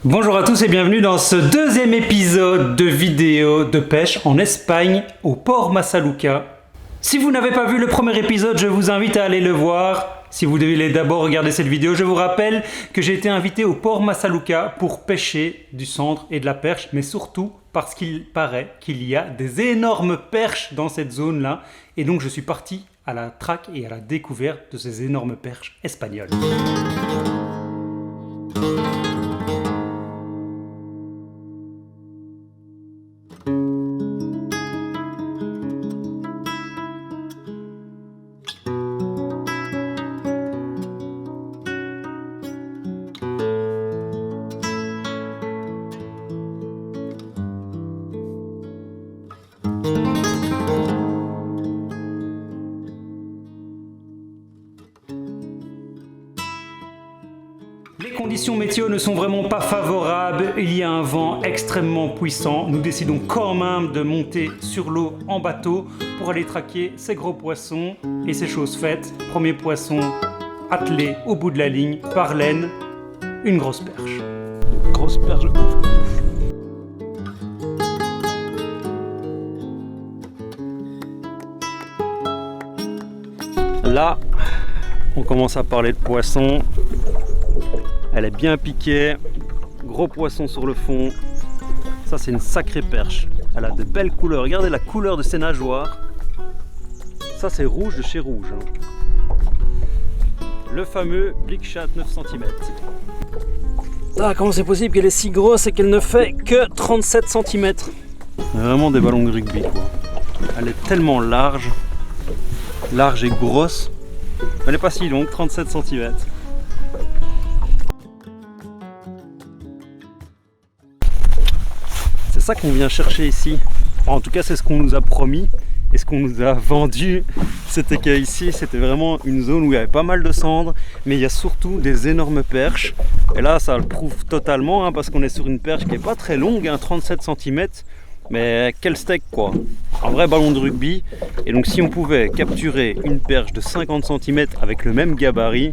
Bonjour à tous et bienvenue dans ce deuxième épisode de vidéo de pêche en Espagne au port Massaluca. Si vous n'avez pas vu le premier épisode, je vous invite à aller le voir. Si vous devez d'abord regarder cette vidéo, je vous rappelle que j'ai été invité au port Massaluca pour pêcher du cendre et de la perche, mais surtout parce qu'il paraît qu'il y a des énormes perches dans cette zone-là. Et donc je suis parti à la traque et à la découverte de ces énormes perches espagnoles. Les conditions météo ne sont vraiment pas favorables, il y a un vent extrêmement puissant. Nous décidons quand même de monter sur l'eau en bateau pour aller traquer ces gros poissons. Et c'est chose faite, premier poisson attelé au bout de la ligne par l'aine, une grosse perche. Grosse perche. Là, on commence à parler de poisson. Elle est bien piquée, gros poisson sur le fond. Ça, c'est une sacrée perche. Elle a de belles couleurs. Regardez la couleur de ses nageoires. Ça, c'est rouge de chez rouge. Le fameux Blick Shad 9 cm. Ah, comment c'est possible qu'elle est si grosse et qu'elle ne fait que 37 cm? Vraiment des ballons de rugby, quoi. Elle est tellement large et grosse. Elle n'est pas si longue, 37 cm. C'est ça qu'on vient chercher ici. En tout cas, c'est ce qu'on nous a promis et ce qu'on nous a vendu. C'était qu'ici, c'était vraiment une zone où il y avait pas mal de cendres, mais il y a surtout des énormes perches. Et là, ça le prouve totalement, parce qu'on est sur une perche qui est pas très longue, 37 cm. Mais quel steak, quoi! Un vrai ballon de rugby. Et donc, si on pouvait capturer une perche de 50 cm avec le même gabarit,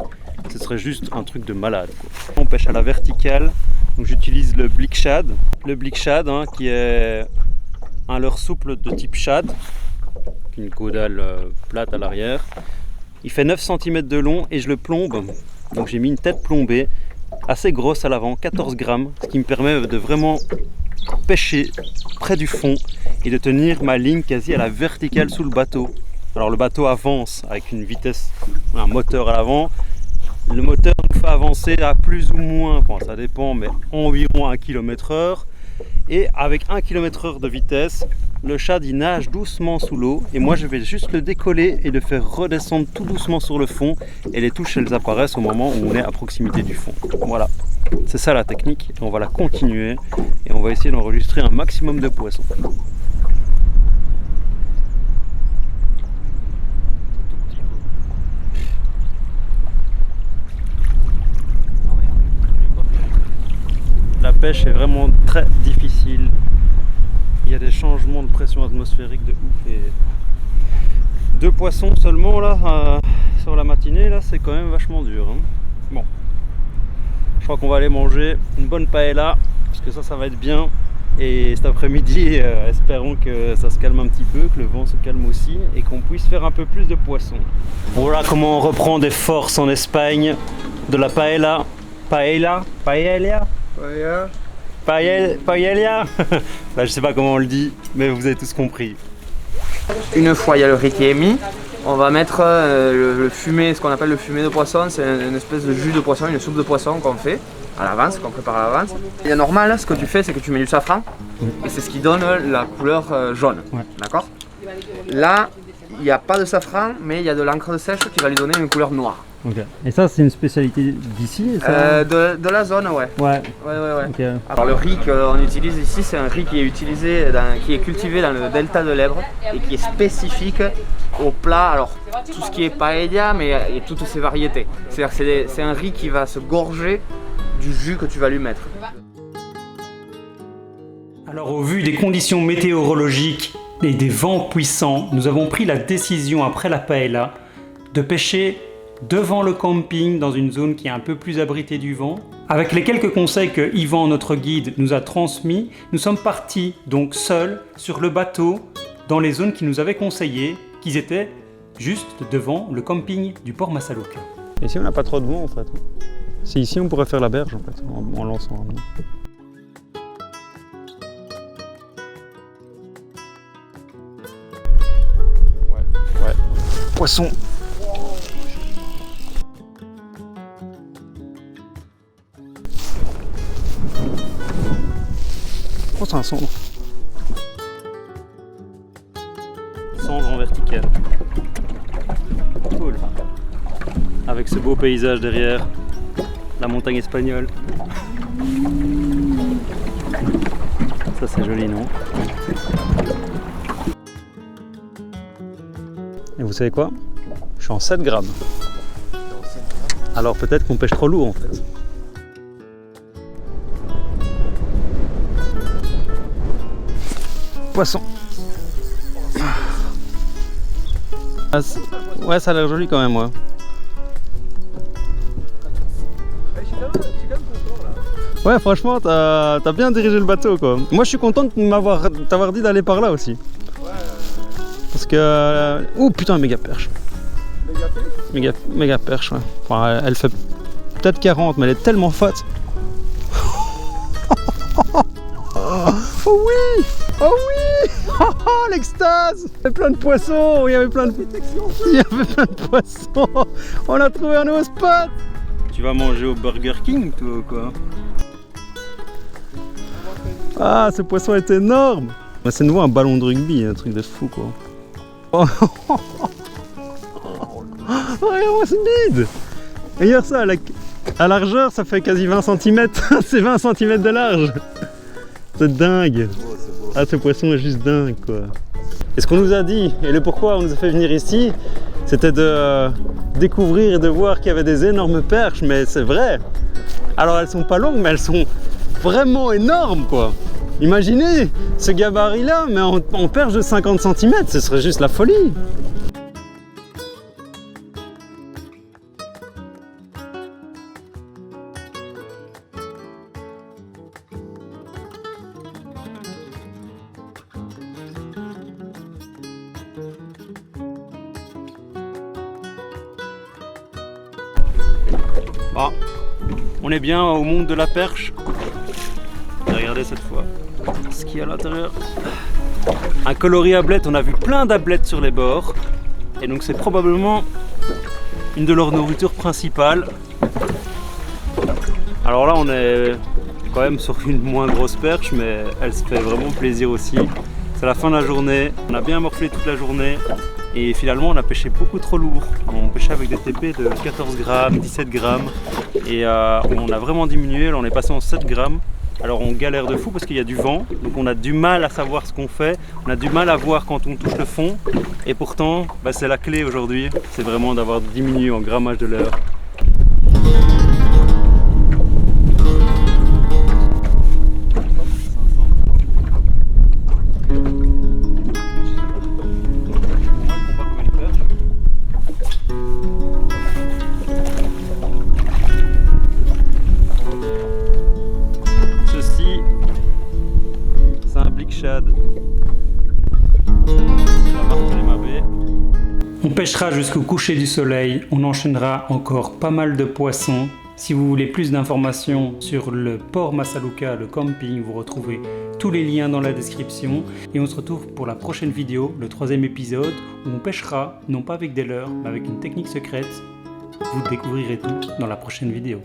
ce serait juste un truc de malade, quoi. On pêche à la verticale. Donc j'utilise le Blick Shad. Le Blick Shad, qui est un leurre souple de type shad, une caudale plate à l'arrière. Il fait 9 cm de long et je le plombe. Donc j'ai mis une tête plombée, assez grosse à l'avant, 14 grammes, ce qui me permet de vraiment pêcher près du fond et de tenir ma ligne quasi à la verticale sous le bateau. Alors le bateau avance avec une vitesse, un moteur à l'avant. Le moteur nous fait avancer à plus ou moins, ça dépend, mais environ 1 km/h. Et avec 1 km/h de vitesse, le shad il nage doucement sous l'eau. Et moi je vais juste le décoller et le faire redescendre tout doucement sur le fond. Et les touches elles apparaissent au moment où on est à proximité du fond. Voilà, c'est ça la technique. Et on va la continuer et on va essayer d'enregistrer un maximum de poissons. La pêche est vraiment très difficile. Il y a des changements de pression atmosphérique de ouf et 2 poissons seulement là sur la matinée là, c'est quand même vachement dur. Bon, je crois qu'on va aller manger une bonne paella parce que ça va être bien. Et cet après-midi, espérons que ça se calme un petit peu, que le vent se calme aussi et qu'on puisse faire un peu plus de poissons. Voilà comment on reprend des forces en Espagne. De la paella. Paella. Paella. Là, je sais pas comment on le dit, mais vous avez tous compris. Une fois il y a le riz qui est mis, on va mettre le fumé, ce qu'on appelle le fumé de poisson. C'est une espèce de jus de poisson, une soupe de poisson qu'on fait à l'avance, qu'on prépare à l'avance. Et normal, ce que tu fais, c'est que tu mets du safran et c'est ce qui donne la couleur jaune. Ouais. D'accord? Là, il n'y a pas de safran, mais il y a de l'encre de sèche qui va lui donner une couleur noire. Okay. Et ça, c'est une spécialité d'ici de la zone, ouais. Ouais. Okay. Alors le riz qu'on utilise ici, c'est un riz qui est cultivé dans le delta de l'Èbre et qui est spécifique au plat. Alors tout ce qui est paella, mais et toutes ses variétés. C'est-à-dire que c'est un riz qui va se gorger du jus que tu vas lui mettre. Alors au vu des conditions météorologiques et des vents puissants, nous avons pris la décision après la paella de pêcher devant le camping, dans une zone qui est un peu plus abritée du vent. Avec les quelques conseils que Yvan, notre guide, nous a transmis, nous sommes partis donc seuls sur le bateau dans les zones qu'il nous avait conseillées, qui étaient juste devant le camping du port Massaluca. Ici on n'a pas trop de vent en fait. C'est ici on pourrait faire la berge en fait, en lançant un. Ouais. Poisson. Oh, c'est un cendre. Cendre en vertical. Cool. Avec ce beau paysage derrière, la montagne espagnole. Ça c'est joli, non? Et vous savez quoi? Je suis en 7 grammes. Alors peut-être qu'on pêche trop lourd en fait. Poisson. Ah, ouais, ça a l'air joli quand même, ouais. Ouais, franchement, t'as bien dirigé le bateau, quoi. Moi, je suis content de t'avoir dit d'aller par là aussi. Parce que... Oh putain, méga perche. Méga perche, ouais. Enfin, elle fait peut-être 40, mais elle est tellement fat. Oh oui! Oh oui! Oh, l'extase! Il y avait plein de poissons! Il y avait plein de poissons! On a trouvé un nouveau spot! Tu vas manger au Burger King, toi, ou quoi? Ah, ce poisson est énorme! C'est nouveau un ballon de rugby, un truc de fou, quoi. Oh. Regarde-moi ce bide! Regarde ça, à largeur, ça fait quasi 20 cm. C'est 20 cm de large! C'est dingue! Ah, ce poisson est juste dingue, quoi. Et ce qu'on nous a dit, et le pourquoi on nous a fait venir ici, c'était de découvrir et de voir qu'il y avait des énormes perches, mais c'est vrai. Alors elles sont pas longues, mais elles sont vraiment énormes, quoi. Imaginez ce gabarit-là, mais en perche de 50 cm, ce serait juste la folie. Ah, on est bien au monde de la perche. Regardez cette fois ce qu'il y a à l'intérieur. Un coloris ablette, on a vu plein d'ablettes sur les bords. Et donc c'est probablement une de leurs nourritures principales. Alors là on est quand même sur une moins grosse perche, mais elle se fait vraiment plaisir aussi. C'est la fin de la journée, on a bien morflé toute la journée. Et finalement on a pêché beaucoup trop lourd. On pêchait avec des TP de 14 grammes, 17 grammes. Et on a vraiment diminué, là on est passé en 7 grammes. Alors on galère de fou parce qu'il y a du vent. Donc on a du mal à savoir ce qu'on fait. On a du mal à voir quand on touche le fond. Et pourtant, bah, c'est la clé aujourd'hui. C'est vraiment d'avoir diminué en grammage de l'heure. On pêchera jusqu'au coucher du soleil, on enchaînera encore pas mal de poissons. Si vous voulez plus d'informations sur le port Massaluca, le camping, vous retrouvez tous les liens dans la description. Et on se retrouve pour la prochaine vidéo, le 3e épisode, où on pêchera, non pas avec des leurres, mais avec une technique secrète. Vous découvrirez tout dans la prochaine vidéo.